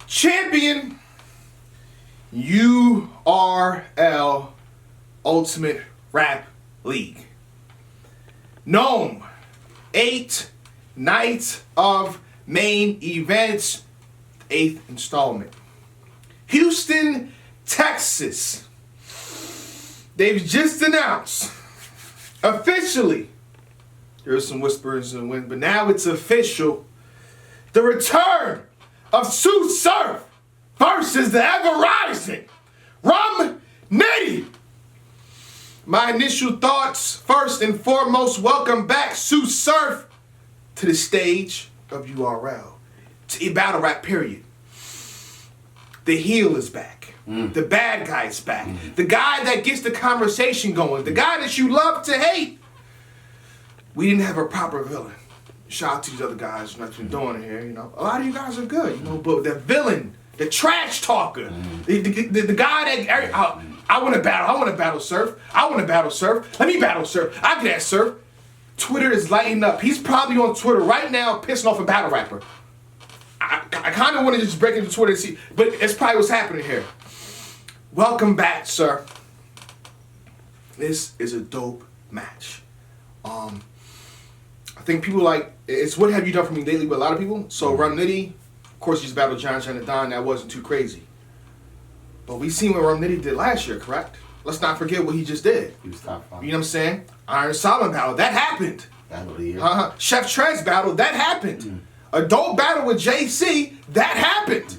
Champion URL Ultimate Rap League. Gnome, 8 nights of main events, 8th installment. Houston, Texas. They've just announced officially, there are some whispers in the wind, but now it's official, the return of Sue Surf versus the ever-rising Rum Nitty. My initial thoughts, first and foremost, welcome back Sue Surf to the stage of URL. To battle rap, period. The heel is back. The bad guy's back. The guy that gets the conversation going. The guy that you love to hate. We didn't have a proper villain. Shout out to these other guys who's been doing it here, you know. A lot of you guys are good, you know, but the villain, the trash talker, the guy that, I want to battle Surf. I want to battle Surf. Let me battle Surf. I get Surf. Twitter is lighting up. He's probably on Twitter right now pissing off a battle rapper. I kind of want to just break into Twitter and see, but it's probably what's happening here. Welcome back, sir. This is a dope match. I think people like, it's what have you done for me lately with a lot of people. So Rum Nitty, of course, he's battled John Don. That wasn't too crazy. But we seen what Rum Nitty did last year, correct? Let's not forget what he just did. He was top five. You know what I'm saying? Iron Solomon battle, that happened. Battle of the year. Chef Trez battle, that happened. Adult battle with JC, that happened.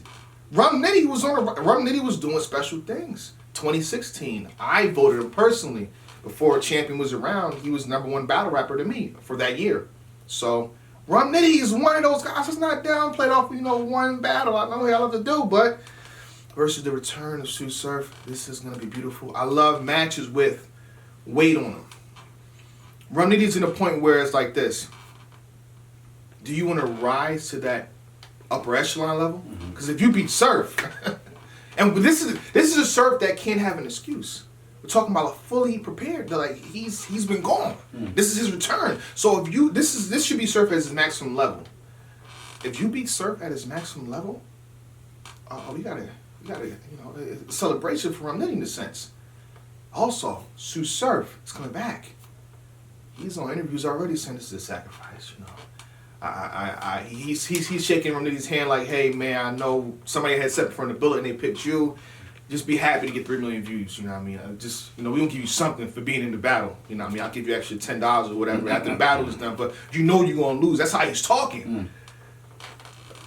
Rum Nitty was doing special things. 2016, I voted him personally. Before a champion was around, he was #1 battle rapper to me for that year. So Rum Nitty is one of those guys that's not downplayed off, one battle. I know what I love to do, but versus the return of Sue Surf, this is gonna be beautiful. I love matches with weight on them. Rum Nitty's in a point where it's like this. Do you want to rise to that upper echelon level? Because if you beat Surf, and this is a Surf that can't have an excuse. We're talking about a fully prepared. Like he's been gone. This is his return. So if this should be Surf at his maximum level. If you beat Surf at his maximum level, we gotta a celebration for Rum Nitty in a sense. Also, Sue Surf is coming back. He's on interviews already saying this is a sacrifice. He's shaking Rum Nitty's hand like, hey man, I know somebody had set before the bullet and they picked you. Just be happy to get 3 million views, you know what I mean? We don't give you something for being in the battle, you know what I mean? I'll give you extra $10 or whatever after the battle is done, but you know you're gonna lose. That's how he's talking.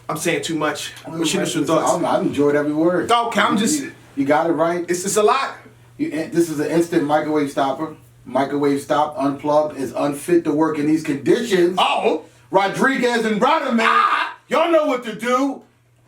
I'm saying too much. What's your initial thoughts? I've enjoyed every word. Okay, You got it right. It's a lot. This is an instant microwave stopper. Microwave stop, unplugged, is unfit to work in these conditions. Oh! Rodriguez and Broderman, y'all know what to do.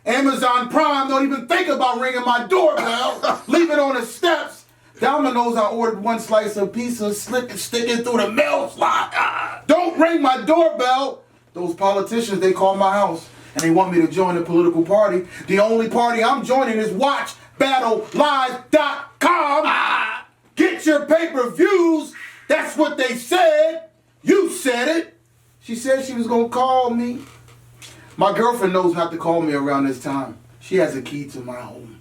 Amazon Prime, don't even think about ringing my doorbell. Leave it on the steps. Domino's, I ordered 1 slice of pizza, sticking through the mail slot. Don't ring my doorbell. Those politicians, they call my house, and they want me to join the political party. The only party I'm joining is WatchBattleLive.com. Get your pay-per-views. That's what they said. You said it. She said she was going to call me. My girlfriend knows not to call me around this time. She has a key to my home.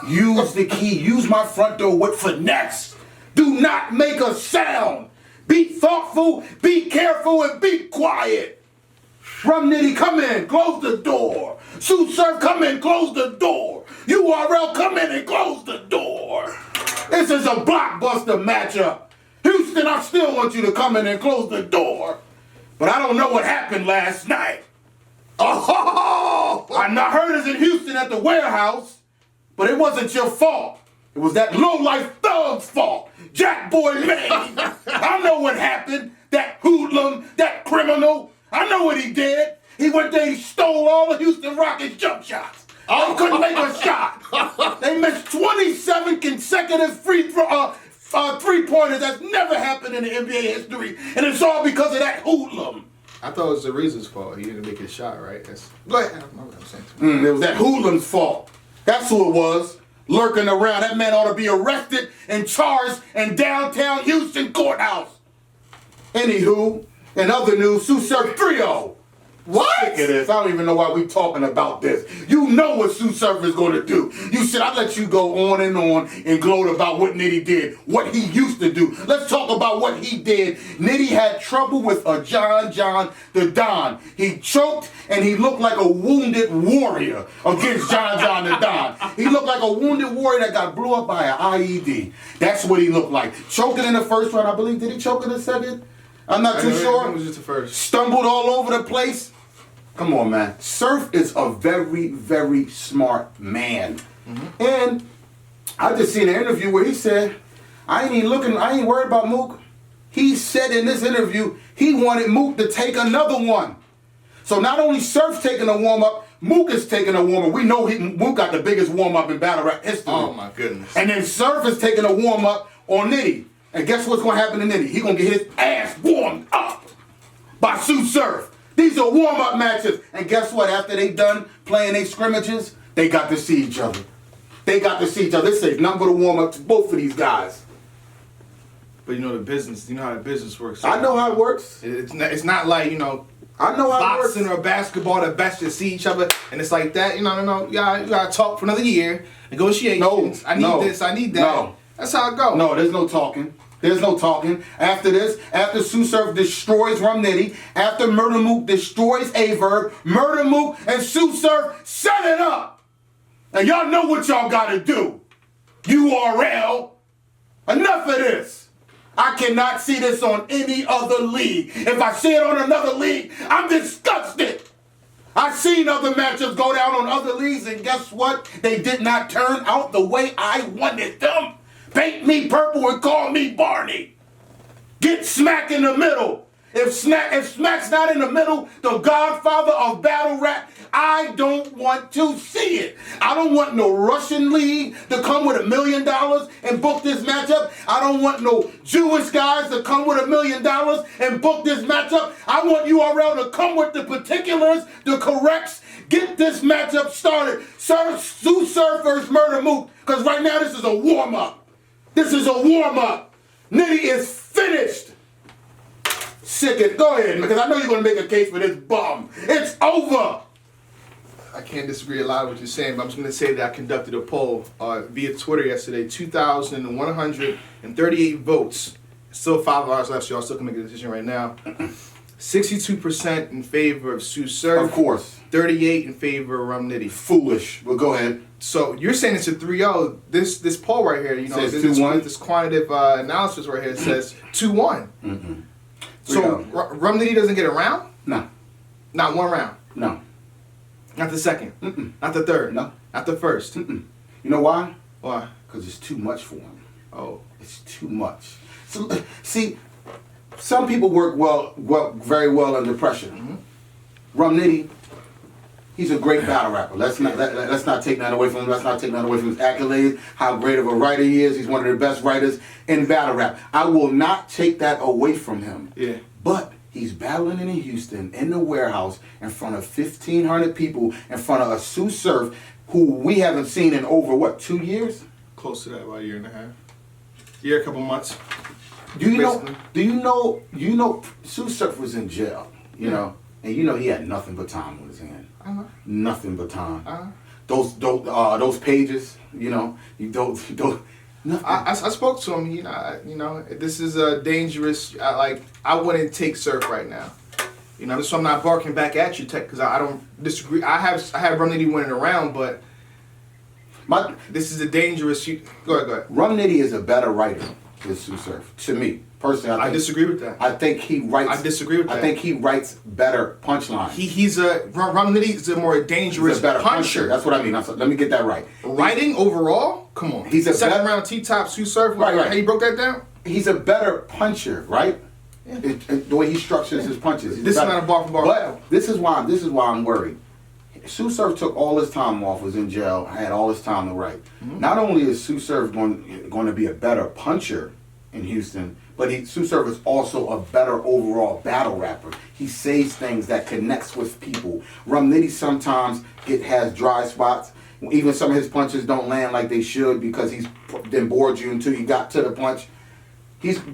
Use the key. Use my front door with finesse. Do not make a sound. Be thoughtful, be careful, and be quiet. Rum Nitty, come in, close the door. Sue Surf, come in, close the door. URL, come in and close the door. This is a blockbuster matchup. Houston, I still want you to come in and close the door. But I don't know what happened last night. Oh! I heard us in Houston at the warehouse, but it wasn't your fault. It was that low-life thug's fault. Jack Boy Lane. I know what happened. That hoodlum, that criminal. I know what he did. He went there, he stole all the Houston Rockets jump shots. They couldn't make a shot. They missed 27 consecutive three-pointers. That's never happened in the NBA history. And it's all because of that hoodlum. I thought it was the Reason's fault. He didn't make his shot, right? Go ahead. It was that hoodlum's fault. That's who it was. Lurking around. That man ought to be arrested and charged in downtown Houston courthouse. Anywho, in other news, Sue Surf 3-0. What? Sick of this. I don't even know why we talking about this. You know what Sue Surf is going to do. You said I let you go on and gloat about what Nitty did, what he used to do. Let's talk about what he did. Nitty had trouble with a John the Don. He choked and he looked like a wounded warrior against John the Don. He looked like a wounded warrior that got blew up by an IED. That's what he looked like. Choking in the first round, I believe. Did he choke in the second? I'm not too sure. It was just the first. Stumbled all over the place. Come on, man. Surf is a very, very smart man. Mm-hmm. And I just seen an interview where he said, I ain't worried about Mook. He said in this interview, he wanted Mook to take another one. So not only Surf taking a warm-up, Mook is taking a warm-up. We know Mook got the biggest warm-up in battle rap history. Oh, my goodness. And then Surf is taking a warm-up on Nitty. And guess what's going to happen to Nitty? He's going to get his ass warmed up by Sue Surf. These are warm-up matches. And guess what? After they done playing their scrimmages, they got to see each other. They got to see each other. This is nothing but a warm-up to both of these guys. But you know the business. You know how the business works. I know how it works. It's not like, you know, I know how it works. boxing or basketball, the best to see each other. And it's like that. You know, you gotta talk for another year. Negotiations. No, I need this. I need that. No. That's how it goes. No, there's no talking. There's no talking. After this, after Sue Surf destroys Rum Nitty, after Murder Mook destroys Averb, Murder Mook and Sue Surf set it up. And y'all know what y'all gotta do. URL. Enough of this. I cannot see this on any other league. If I see it on another league, I'm disgusted. I've seen other matchups go down on other leagues, and guess what? They did not turn out the way I wanted them. Paint me purple and call me Barney. Get Smack in the middle. If Smack's not in the middle, the godfather of battle rap, I don't want to see it. I don't want no Russian league to come with $1 million and book this matchup. I don't want no Jewish guys to come with $1 million and book this matchup. I want URL to come with the particulars, the corrects. Get this matchup started. Sue Surf versus Murder Mook, because right now this is a warm-up. This is a warm-up. Nitty is finished. Sick it. Go ahead, because I know you're going to make a case for this bum. It's over. I can't disagree a lot with what you're saying, but I'm just going to say that I conducted a poll via Twitter yesterday. 2,138 votes. Still 5 hours left, so y'all still can make a decision right now. 62% in favor of Sue Surf. Of course. 38 in favor of Rum Nitty. Foolish. Well, go ahead. So you're saying it's a 3-0. This poll right here, you know, this quantitative analysis right here says 2-1. Mm-hmm. So Rum Nitty doesn't get a round? No. Not one round? No. Not the second? Mm-mm. Not the third? No. Not the first? Mm-mm. You know why? Why? Because it's too much for him. Oh. It's too much. So, see, some people work very well under pressure. Mm-hmm. Rum Nitty, he's a great battle rapper. Let's not take that away from him. Let's not take that away from his accolades, how great of a writer he is. He's one of the best writers in battle rap. I will not take that away from him. Yeah. But he's battling in Houston, in the warehouse, in front of 1,500 people, in front of a Sue Surf, who we haven't seen in over, 2 years? Close to that, about a year and a half. Year, a couple months. Do you know, Sue Surf was in jail, you know, and you know he had nothing but time on his hand. Uh-huh. Nothing but time. Uh-huh. Those pages, you know, nothing. I spoke to him. You know, this is a dangerous. I wouldn't take Surf right now. You know, so I'm not barking back at you, Tech, because I don't disagree. I have Rum Nitty winning around, but this is a dangerous. Go ahead. Rum Nitty is a better writer than Sue Surf. To me, personally, I disagree with that. I think he writes. I disagree with that. I think he writes better punchlines. Rum Nitty is a more dangerous better puncher. That's what I mean. Let me get that right. Writing overall, come on. He's a second round T-top Sue Surf. Right. How you broke that down? He's a better puncher, right? Yeah. The way he structures his punches. This is not a bar for bar. But this is why I'm worried. Sue Surf took all his time off, was in jail, had all his time to write. Mm-hmm. Not only is Sue Surf going to be a better puncher in Houston, but Sue Surf is also a better overall battle rapper. He says things that connects with people. Rum Nitty sometimes has dry spots. Even some of his punches don't land like they should because he's then bored you until you got to the punch.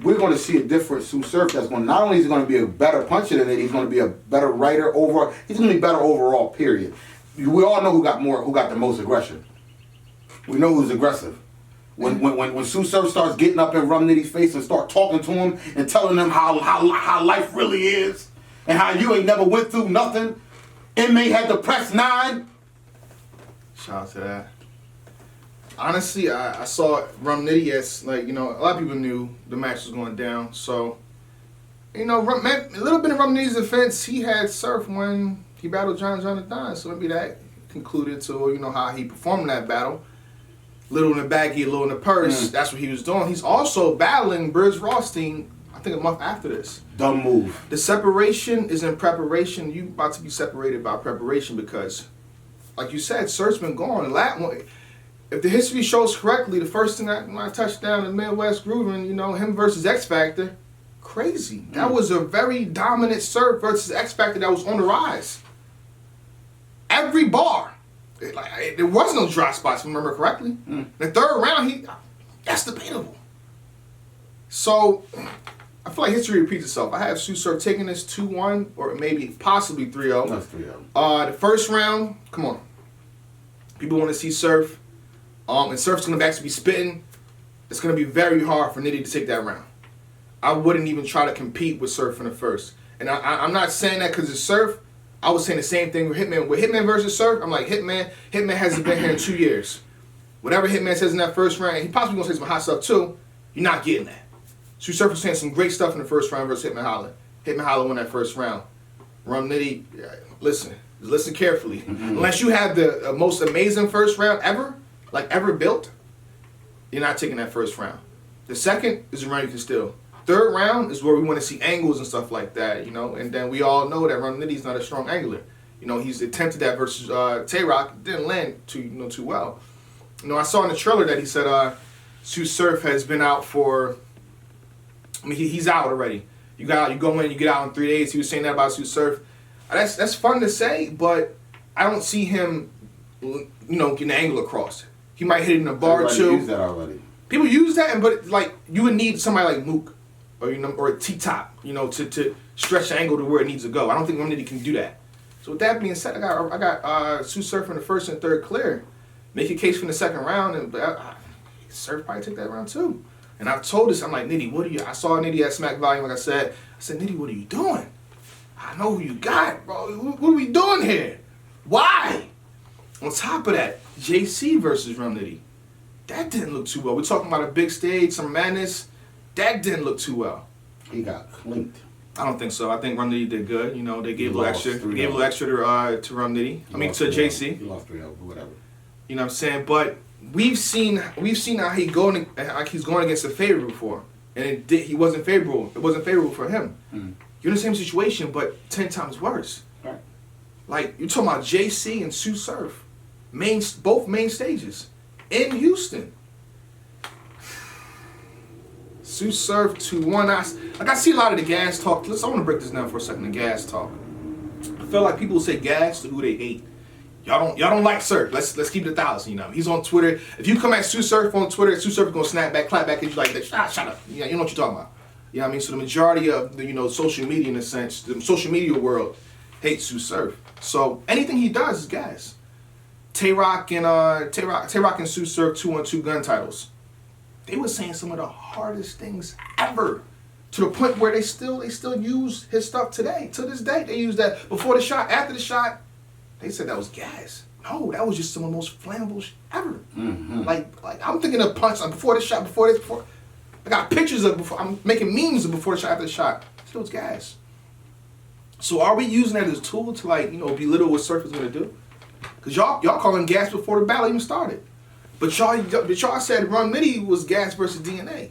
we're going to see a different Sue Surf that's going. Not only is he going to be a better puncher than it, he's going to be a better writer overall. He's going to be better overall. Period. We all know who got the most aggression. We know who's aggressive. When Sue Surf starts getting up in Rum Nitty's face and start talking to him and telling him how life really is and how you ain't never went through nothing. Inmate had to press 9. Shout out to that. Honestly, I saw Rum Nitty as, like, you know, a lot of people knew the match was going down. So, you know, a little bit of Rum Nitty's defense, he had Surf when he battled Jonathan. So maybe that concluded to, you know, how he performed in that battle. Little in the baggie, little in the purse. That's what he was doing. He's also battling Bruce Rothstein, I think, a month after this. Dumb move. The separation is in preparation. You about to be separated by preparation because, like you said, Surf's been gone. If the history shows correctly, the first thing I touched down in Midwest Grooving, you know, him versus X Factor, crazy. That was a very dominant Surf versus X Factor that was on the rise. Every bar. There was no dry spots, if I remember correctly. The third round, that's debatable. So, I feel like history repeats itself. I have Sue Surf taking this 2-1 or maybe possibly 3-0. That's 3-0. The first round, come on. People want to see Surf. And Surf's going to actually be spitting. It's going to be very hard for Nitty to take that round. I wouldn't even try to compete with Surf in the first. And I'm not saying that because it's Surf. I was saying the same thing with Hitman. With Hitman versus Surf, I'm like, Hitman hasn't been here in 2 years. Whatever Hitman says in that first round, he possibly going to say some hot stuff too, you're not getting that. Sue Surf was saying some great stuff in the first round versus Hitman Holla. Hitman Holla won that first round. Rum Nitty, listen carefully. Unless you have the most amazing first round ever built, you're not taking that first round. The second is the round you can steal. Third round is where we want to see angles and stuff like that, you know. And then we all know that Rum Nitty's not a strong angler. You know, he's attempted that versus Tay-Rock, didn't land too well. You know, I saw in the trailer that he said Sue Surf has been out for. I mean, he's out already. You go in, you get out in 3 days. He was saying that about Sue Surf. That's fun to say, but I don't see him, you know, getting the angle across. He might hit it in a bar Everybody too. Use that already. People use that, but like you would need somebody like Mook, or you know, or a T-Top, you know, to stretch the angle to where it needs to go. I don't think Rum Nitty can do that. So with that being said, I got Sue Surf in the first and third clear. Make a case for the second round, and Surf probably take that round too. And I've told this, I'm like, Nitty, what are you? I saw Nitty at Smack Volume, like I said, Nitty, what are you doing? I know who you got, bro. What are we doing here? Why? On top of that, JC versus Rum Nitty. That didn't look too well. We're talking about a big stage, some madness. That didn't look too well. He got clinked. I don't think so. I think Rum Nitty did good. You know, they gave a little extra. They Gave a little extra to Rum Nitty. I mean, to JC. He lost 3-0, whatever. You know what I'm saying? But we've seen how he's going against a favorite before, and he wasn't favorable. It wasn't favorable for him. You're in the same situation, but 10 times worse. Right. Like you're talking about JC and Sue Surf, both main stages in Houston. Sue Surf 2-1. I see a lot of the gas talk. I want to break this down for a second. The gas talk. I feel like people say gas to who they hate. Y'all don't like Surf. Let's keep it 1,000. You know, he's on Twitter. If you come at Sue Surf on Twitter, Sue Surf is gonna snap back, clap back, and you like that. Shut up. Yeah, you know what you're talking about. You know what I mean? So the majority of the social media, in a sense, the social media world hates Sue Surf. So anything he does is gas. Tay-Rock and Sue Surf 2-on-2 gun titles. They were saying some of the hardest things ever, to the point where they still use his stuff today. To this day, they use that before the shot, after the shot. They said that was gas. No, that was just some of the most flammable ever. Like I'm thinking of punch before the shot, before. I got pictures of before. I'm making memes of before the shot, after the shot. Still was gas. So are we using that as a tool to belittle what Surf is gonna do? Cause y'all call him gas before the battle even started. But y'all said Rum Nitty was gas versus DNA.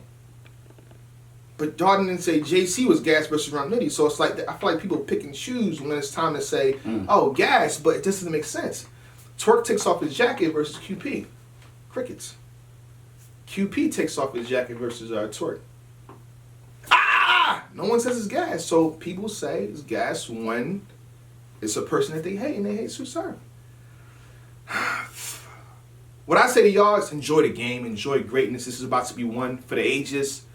But y'all didn't say JC was gas versus Rum Nitty. So it's like I feel like people pick and choose when it's time to say, oh, gas, but it just doesn't make sense. Twerk takes off his jacket versus QP. Crickets. QP takes off his jacket versus Twerk. No one says it's gas. So people say it's gas when it's a person that they hate and they hate Sue Surf. What I say to y'all is enjoy the game, enjoy greatness. This is about to be one for the ages.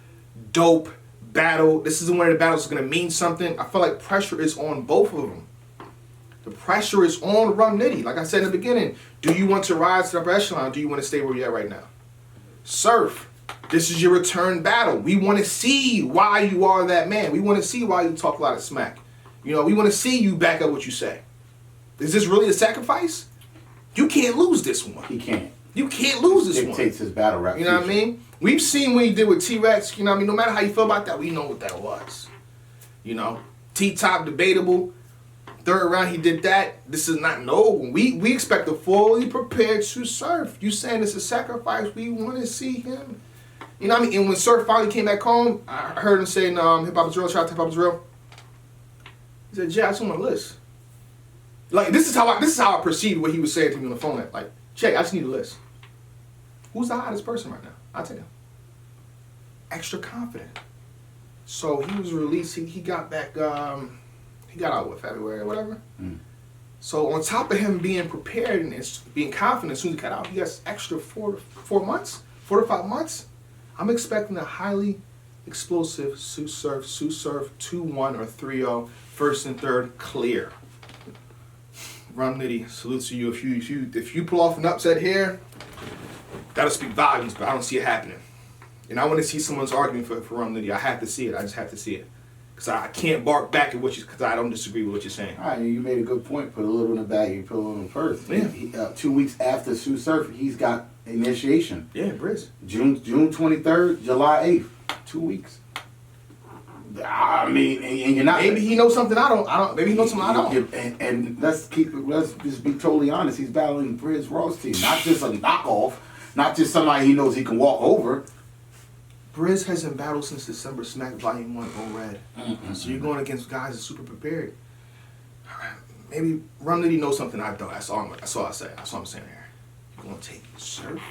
dope battle. This is one of the battles that's going to mean something. I feel like pressure is on both of them. The pressure is on Rum Nitty. Like I said in the beginning, do you want to rise to the upper echelon? Do you want to stay where you're at right now? Surf, this is your return battle. We want to see why you are that man. We want to see why you talk a lot of smack. You know, we want to see you back up what you say. Is this really a sacrifice? You can't lose this one. He can't. You can't lose this one. Dictates his battle rap. You know what I mean? We've seen what he did with T-Rex. You know what I mean? No matter how you feel about that, we know what that was. You know? T-Top, debatable. Third round, he did that. This is not no. We expect a fully prepared Sue Surf. You saying it's a sacrifice? We want to see him. You know what I mean? And when Surf finally came back home, I heard him saying, "Hip Hop is real." Shout out to Hip Hop is real. He said, "Jay, I just want a list." Like this is how I perceived what he was saying to me on the phone. Like, Jay, I just need a list. Who's the hottest person right now? I'll tell you. Extra confident. So he was released. He got back. He got out with February or whatever. Mm. So on top of him being prepared and being confident as soon as he got out, he has extra 4 to 5 months. I'm expecting a highly explosive Sue Surf 2-1 or 3-0, first and third clear. Rum Nitty, salute to you. If you pull off an upset here, that'll speak volumes, but I don't see it happening. And I want to see someone's arguing for Rum Nitty. I have to see it. I just have to see it. Because I can't bark back at because I don't disagree with what you're saying. All right, you made a good point. Put a little in the bag, you put a little in first. Yeah. 2 weeks after Sue Surf, he's got initiation. Yeah, Briz. June 23rd, July 8th. 2 weeks. I mean, and you're not. Maybe he knows something I don't. Maybe he knows something I don't. And let's just be totally honest. He's battling Briz Ross team, not just a knockoff, not just somebody he knows he can walk over. Briz hasn't battled since December Smack Volume 1 O-Red. Mm-hmm. So you're going against guys that are super prepared. Maybe Rum Nitty knows something I don't. That's all I say. That's all I'm saying here. You're going to take Surf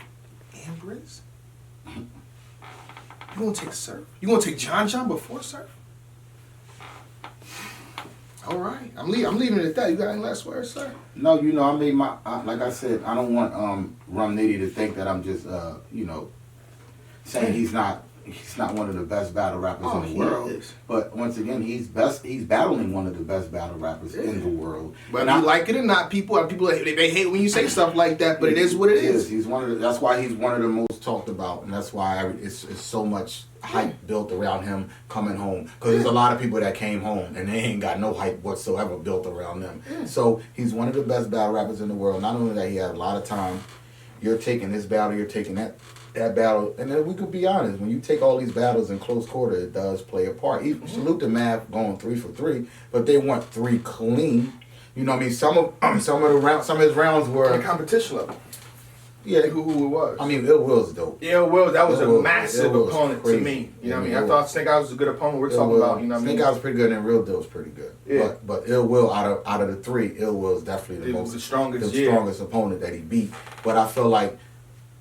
and Briz? You're going to take Surf? You're going to take John before Surf? All right. I'm leaving it at that. You got any last words, sir? No, I made like I said, I don't want Rum Nitty to think that I'm just, saying he's not one of the best battle rappers in the world. Is. But once again, he's battling one of the best battle rappers in the world. But you like it or not, people they hate when you say stuff like that, but it is what it is. He's that's why he's one of the most talked about, and that's why it's so much hype built around him coming home. Because there's a lot of people that came home and they ain't got no hype whatsoever built around them. So he's one of the best battle rappers in the world. Not only that, he had a lot of time. You're taking this battle, you're taking that battle, and then we could be honest. When you take all these battles in close quarter, it does play a part. Salute to Mav going 3 for 3, but they weren't 3 clean. You know what I mean? Some of his rounds were at competition level. Yeah, who it was. I mean, Ill Will's dope. Yeah, Will, that was a massive opponent to me. You know what I mean? I thought Snake Eyes was a good opponent. We're talking about, you know what I mean? Snake Eyes was pretty good, and Real Deal's pretty good. Yeah. But Ill Will, out of the 3, Ill Will's definitely the strongest opponent that he beat. But I feel like,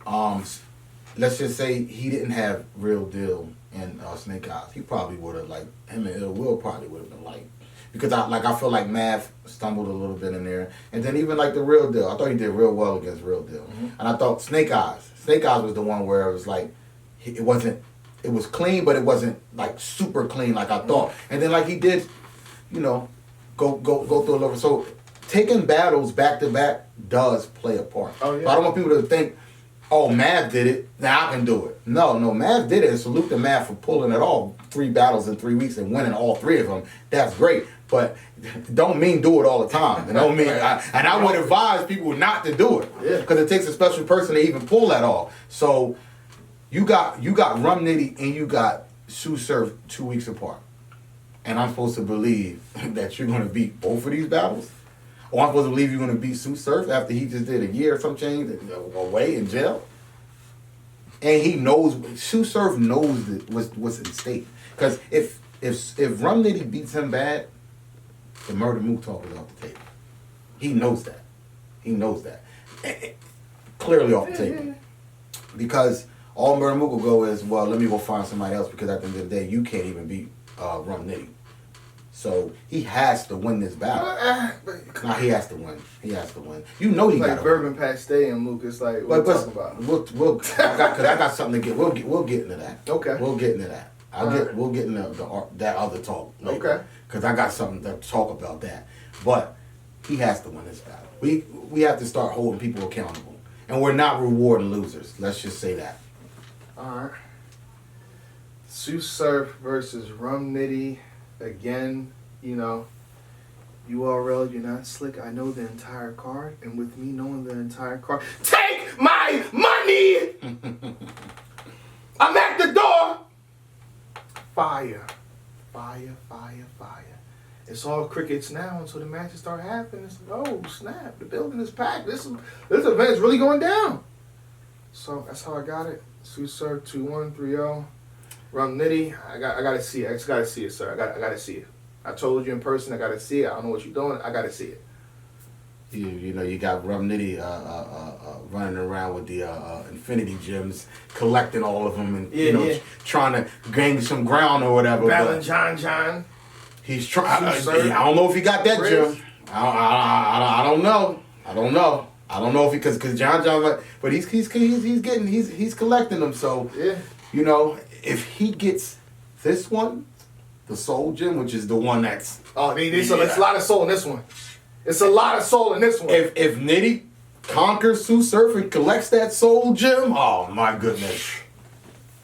let's just say he didn't have Real Deal and Snake Eyes. He probably would have, like, him and Ill Will probably would have been like, because I feel like Mav stumbled a little bit in there. And then even like the Real Deal, I thought he did real well against Real Deal. Mm-hmm. And I thought Snake Eyes was the one where it was like, it was clean, but it wasn't like super clean like I thought. And then like he did, go through a little. So taking battles back to back does play a part. Oh, yeah. But I don't want people to think, oh, Mav did it, now I can do it. No, Mav did it, and salute to Mav for pulling it all 3 battles in 3 weeks and winning all 3 of them. That's great, but don't mean do it all the time. It don't mean, I would advise people not to do it, because it takes a special person to even pull that off. So you got Rum Nitty and you got Sue Surf 2 weeks apart, and I'm supposed to believe that you're going to beat both of these battles? Or I'm supposed to believe you're going to beat Sue Surf after he just did a year or some change away in jail? And he knows, Sue Surf knows what's at stake. Because if Rum Nitty beats him bad, the Murder Mook talk is off the table. He knows that. Clearly off the table. Because all Murder Mook will go is, well, let me go find somebody else, because at the end of the day, you can't even beat Rum Nitty. So he has to win this battle. He has to win. You know he got to win. Like Bourbon Pasté and Mook. It's like, what are you talking about? Because I got something to get. We'll get into that. Okay. We'll get into that. We'll get in that other talk later. Okay. Because I got something to talk about that. But he has to win this battle. We have to start holding people accountable. And we're not rewarding losers. Let's just say that. Alright. Sue Surf versus Rum Nitty. Again, you know, URL, you're not slick. I know the entire card. And with me knowing the entire card, take my money! I'm at the door! Fire. Fire, fire, fire. It's all crickets now until the matches start happening. It's like, oh, snap. The building is packed. This event is really going down. So that's how I got it. Sue Surf 2-1, 3-0. Rum Nitty, I gotta see it. I just gotta see it, sir. I gotta see it. I told you in person, I gotta see it. I don't know what you're doing. I gotta see it. You know, you got Rum Nitty running around with the Infinity Gems, collecting all of them, and trying to gain some ground or whatever. Battling John. He's trying. I don't know if he got that gem. I don't know. I don't know if because John, but he's collecting them. So yeah, you know, if he gets this one, the Soul Gem, which is the one that's it's a lot of soul in this one. It's a lot of soul in this one. If Nitty conquers Sue Surf and collects that Soul Gem, oh my goodness,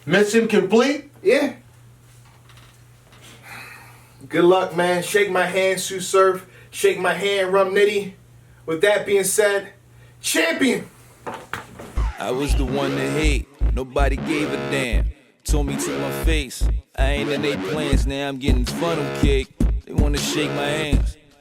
mission complete. Yeah. Good luck, man. Shake my hand, Sue Surf. Shake my hand, Rum Nitty. With that being said, champion. I was the one to hate. Nobody gave a damn. Told me to my face. I ain't in their plans. Now I'm getting funnel cake. They want to shake my hands.